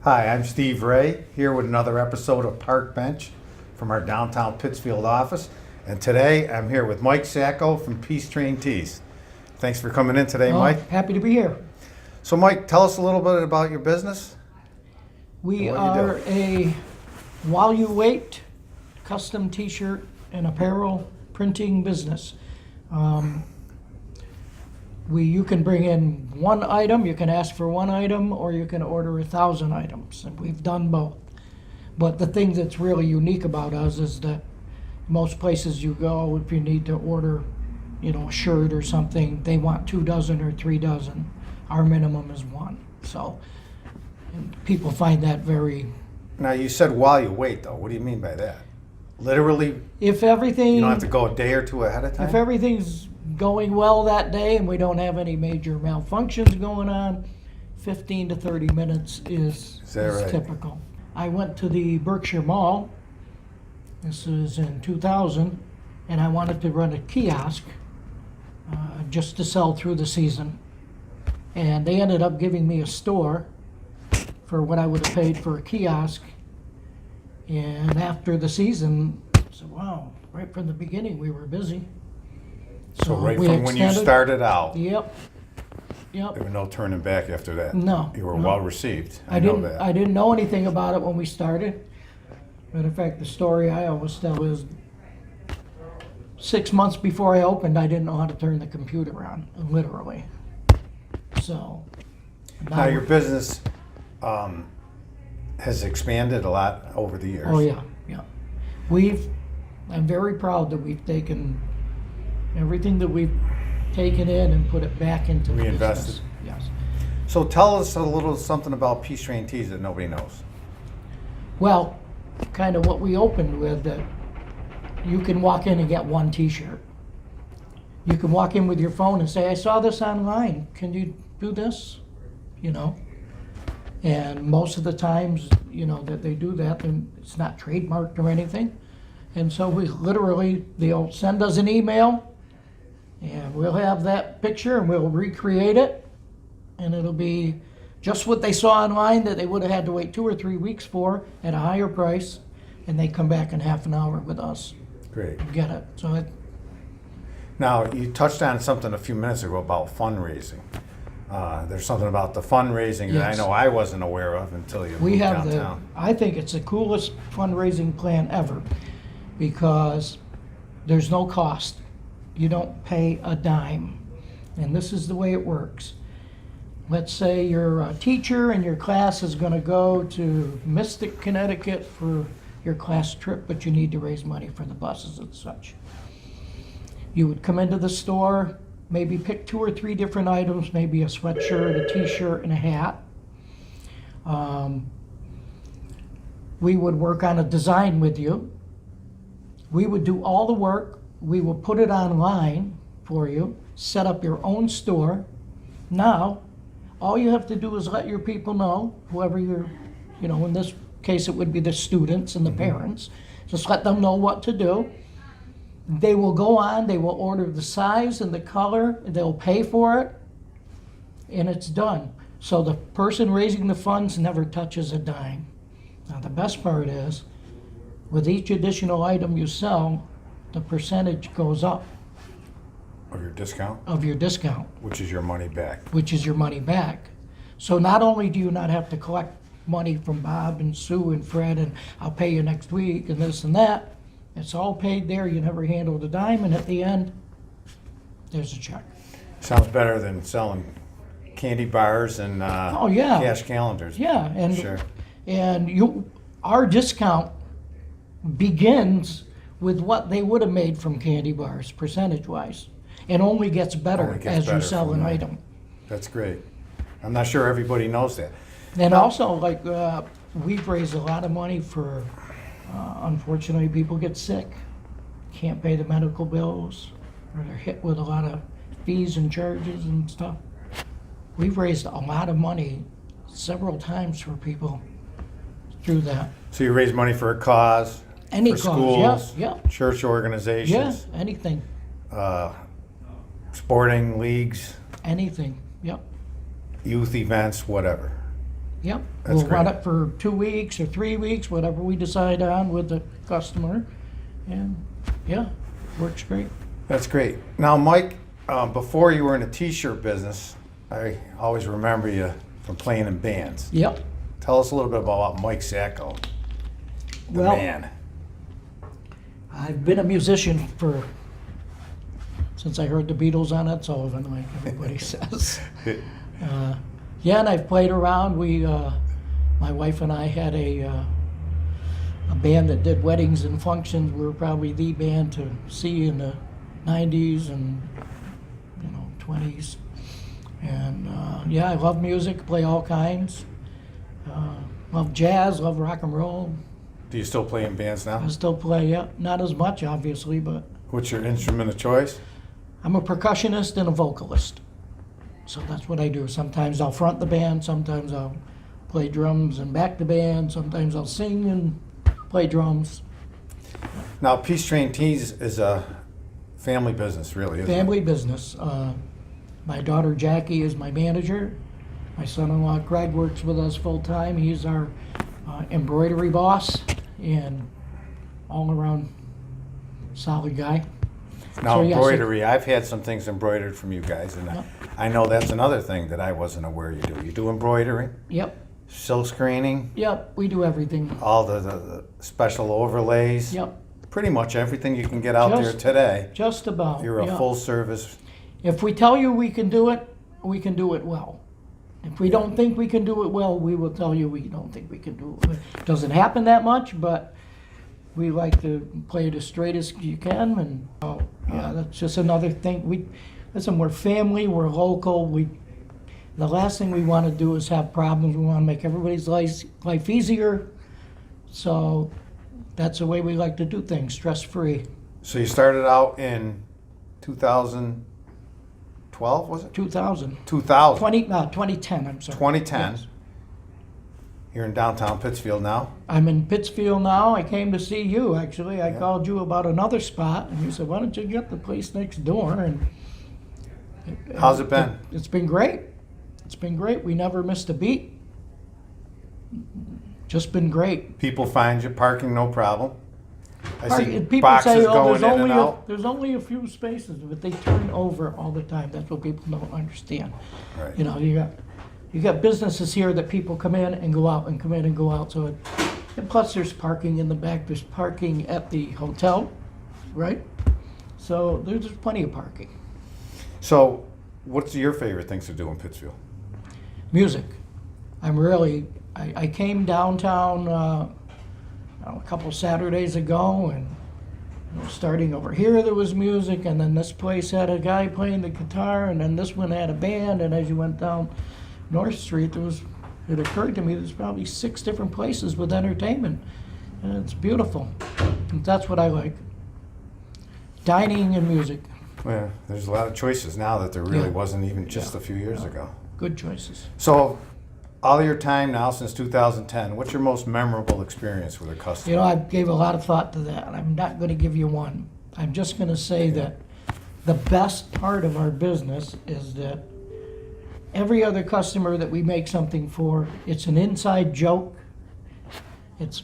Hi, I'm Steve Ray, here with another episode of Park Bench from our downtown Pittsfield office. And today I'm here with Mike Sacco from Peace Train Tees. Thanks for coming in today, Mike. Happy to be here. So, Mike, tell us a little bit about your business. We And what you are a while you wait custom t-shirt and apparel printing business. You can bring in one item, you can ask for one item, or you can order 1,000 items, and we've done both. But the thing that's really unique about us is that most places you go, if you need to order, a shirt or something, they want 2 dozen or 3 dozen. Our minimum is 1. So, and people find that very. Now, you said while you wait, though. What do you mean by that? Literally, If everything. you don't have to go a day or two ahead of time? If everything's going well that day and we don't have any major malfunctions going on, 15 to 30 minutes is that right? typical. I went to the Berkshire Mall, this is in 2000, and I wanted to run a kiosk just to sell through the season. And they ended up giving me a store for what I would have paid for a kiosk. And after the season, I said, wow, right from the beginning we were busy. So right we from when you started out, Yep. there was no turning back after that. No. You were no. well received. I know that. I didn't know anything about it when we started. Matter of fact, the story I always tell is 6 months before I opened, I didn't know how to turn the computer on, literally. So. Now, your business has expanded a lot over the years. Oh, yeah. I'm very proud that we've taken everything that we've taken in and put it back into the Reinvested. business. Yes. So tell us a little something about Peace Train Tees that nobody knows. Well, kind of what we opened with, that you can walk in and get one t-shirt. You can walk in with your phone and say, I saw this online. Can you do this? And most of the times, that they do that, then it's not trademarked or anything. And so they'll send us an email and we'll have that picture and we'll recreate it. And it'll be just what they saw online that they would have had to wait 2 or 3 weeks for at a higher price. And they come back in half an hour with us. Great. And get it. So Now, you touched on something a few minutes ago about fundraising. There's something about the fundraising that I Yes. know I wasn't aware of until you we moved have downtown. I think it's the coolest fundraising plan ever because there's no cost. You don't pay a dime. And this is the way it works. Let's say you're a teacher and your class is going to go to Mystic, Connecticut for your class trip, but you need to raise money for the buses and such. You would come into the store, maybe pick 2 or 3 different items, maybe a sweatshirt, a t-shirt, and a hat. We would work on a design with you. We would do all the work. We will put it online for you, set up your own store. Now, all you have to do is let your people know, whoever you're, in this case it would be the students and the parents, just let them know what to do. They will go on, they will order the size and the color, they'll pay for it, and it's done. So the person raising the funds never touches a dime. Now the best part is, with each additional item you sell, the percentage goes up Of your discount, of your discount, which is your money back. which is your money back. So not only do you not have to collect money from Bob and Sue and Fred and I'll pay you next week and this and that, it's all paid there, you never handled a dime, and at the end, there's a check. Sounds better than selling candy bars and Oh, yeah. cash calendars. Yeah, and Sure. our discount begins with what they would have made from candy bars, percentage-wise, and only gets better Only gets as you better sell from an there. item. That's great. I'm not sure everybody knows that. And also, we've raised a lot of money for, unfortunately, people get sick, can't pay the medical bills, or they're hit with a lot of fees and charges and stuff. We've raised a lot of money several times for people through that. So you raise money for a cause, Any for cause, schools, yeah. church Yeah, organizations, anything, sporting leagues, anything, yep. youth events, whatever. Yep. That's We'll run great. it for 2 weeks or 3 weeks, whatever we decide on with the customer. And yeah, works great. That's great. Now, Mike, before you were in the t-shirt business, I always remember you from playing in bands. Yep. Tell us a little bit about Mike Sacco, the Well, man. I've been a musician since I heard the Beatles on Ed Sullivan, like everybody says. Yeah, and I've played around. My wife and I had a band that did weddings and functions. We were probably the band to see in the 90s and 20s. And yeah, I love music, play all kinds. Love jazz, love rock and roll. Do you still play in bands I now? still play, yeah, not as much obviously, but What's your instrument of choice? I'm a percussionist and a vocalist. So that's what I do. Sometimes I'll front the band, sometimes I'll play drums and back the band, sometimes I'll sing and play drums. Now, Peace Train Tees is a family business, really, isn't Family business. My daughter Jackie is my manager. My son-in-law Craig works with us full-time. He's our embroidery boss and all-around solid guy. it? Now, So, yes, embroidery, I've had some things embroidered from you guys, and Yep. I know that's another thing that I wasn't aware you do. You do embroidery, Yep, silk screening, yep, we do everything. all the special overlays. Yep, Pretty much everything you can get out there Just- today. just about. You're a yeah. full service. If we tell you we can do it, we can do it well. If we don't think we can do it well, we will tell you we don't think we can do it well. Doesn't happen that much, but we like to play it as straight as you can, and yeah, that's just another thing. Listen, we're family, we're local. The last thing we want to do is have problems. We want to make everybody's life easier. So that's the way we like to do things, stress-free. So you started out in 2012, was it? 2000, 2000. 2010, I'm sorry. 2010. Yes. You're in downtown Pittsfield now. I'm in Pittsfield now. I came to see you, actually. I Yeah. called you about another spot, and you said, why don't you get the place next door? And How's it been? It's been great. It's been great. We never missed a beat. Just been great. People find you parking, no problem. I see People boxes say, oh, going in and out. there's only a few spaces, but they turn over all the time. That's what people don't understand. Right. You know, you got businesses here that people come in and go out and come in and go out. So, and plus there's parking in the back. There's parking at the hotel, right? So there's plenty of parking. So, what's your favorite things to do in Pittsfield? Music. I came downtown a couple Saturdays ago, and starting over here there was music, and then this place had a guy playing the guitar, and then this one had a band, and as you went down North Street, it occurred to me there's probably 6 different places with entertainment, and it's beautiful. And that's what I like. Dining and music, Well, there's a lot of choices now that there really Yeah. wasn't even just Yeah. a few years Yeah. ago. good choices. So, all your time now since 2010, what's your most memorable experience with a customer? You know, I gave a lot of thought to that, and I'm not going to give you one. I'm just going to say that the best part of our business is that every other customer that we make something for, it's an inside joke. It's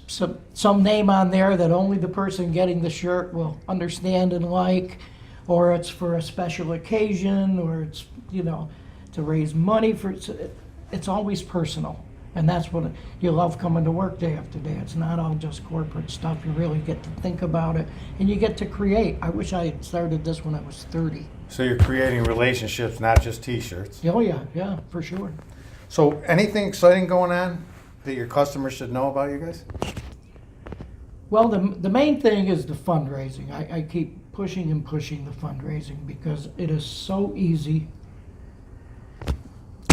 some name on there that only the person getting the shirt will understand and like, or it's for a special occasion, or it's, to raise money for. It's always personal, and that's what you love coming to work day after day. It's not all just corporate stuff. You really get to think about it, and you get to create. I wish I had started this when I was 30. So you're creating relationships, not just T-shirts. Oh yeah, for sure. So anything exciting going on that your customers should know about you guys? Well, the main thing is the fundraising. I keep pushing and pushing the fundraising because it is so easy.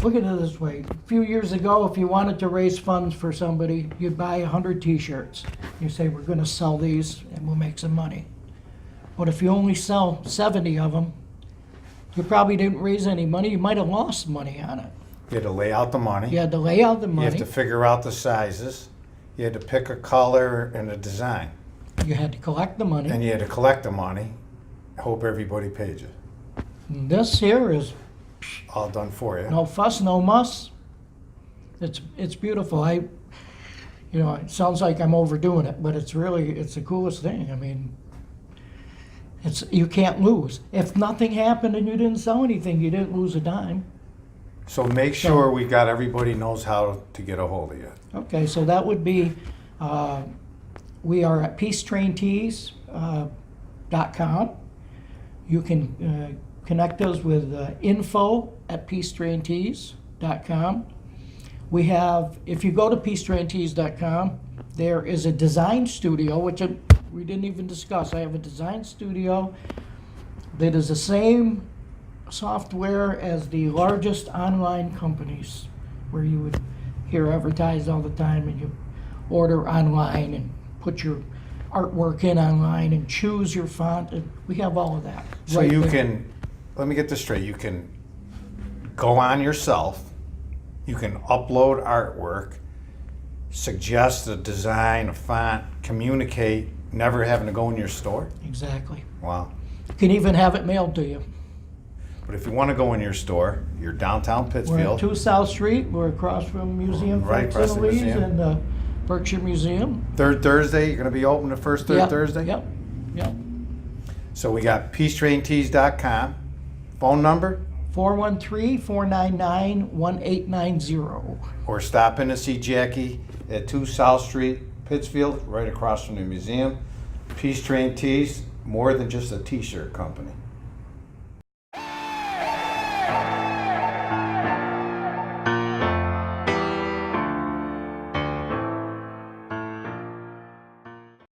Look at it this way. A few years ago, if you wanted to raise funds for somebody, you'd buy 100 T-shirts. You say, we're going to sell these and we'll make some money. But if you only sell 70 of them, you probably didn't raise any money. You might have lost money on it. You had to lay out the money. You had to lay out the You money. have to figure out the sizes. You had to pick a color and a design. You had to collect the money. And you had to collect the money. Hope everybody paid you. And this here is All done for you. no fuss, no muss. It's beautiful. It sounds like I'm overdoing it, but it's the coolest thing. I mean, you can't lose. If nothing happened and you didn't sell anything, you didn't lose a dime. So make sure we got everybody knows how to get a hold of you. Okay, so that would be, we are at peacetraintees.com. You can connect us with info@peacetraintees.com. We have, if you go to peacetraintees.com, there is a design studio, which we didn't even discuss. I have a design studio that is the same software as the largest online companies, where you would hear advertised all the time, and you order online and put your artwork in online and choose your font, and we have all of that. So right you there. can, let me get this straight, you can go on yourself, you can upload artwork, suggest a design, a font, communicate, never having to go in your store? Exactly. Wow. You can even have it mailed to you. But if you want to go in your store, you're downtown We're at Pittsfield. 2 South Street. We're across from Museum Right across the Facilities museum. and the Berkshire Museum. Third Thursday, you're going to be open the first third Yep, Thursday? Yep, yep. So we got peacetraintees.com. Phone number? 413-499-1890. Or stop in to see Jackie at 2 South Street, Pittsfield, right across from the museum. Peace Train Tees, more than just a t-shirt company.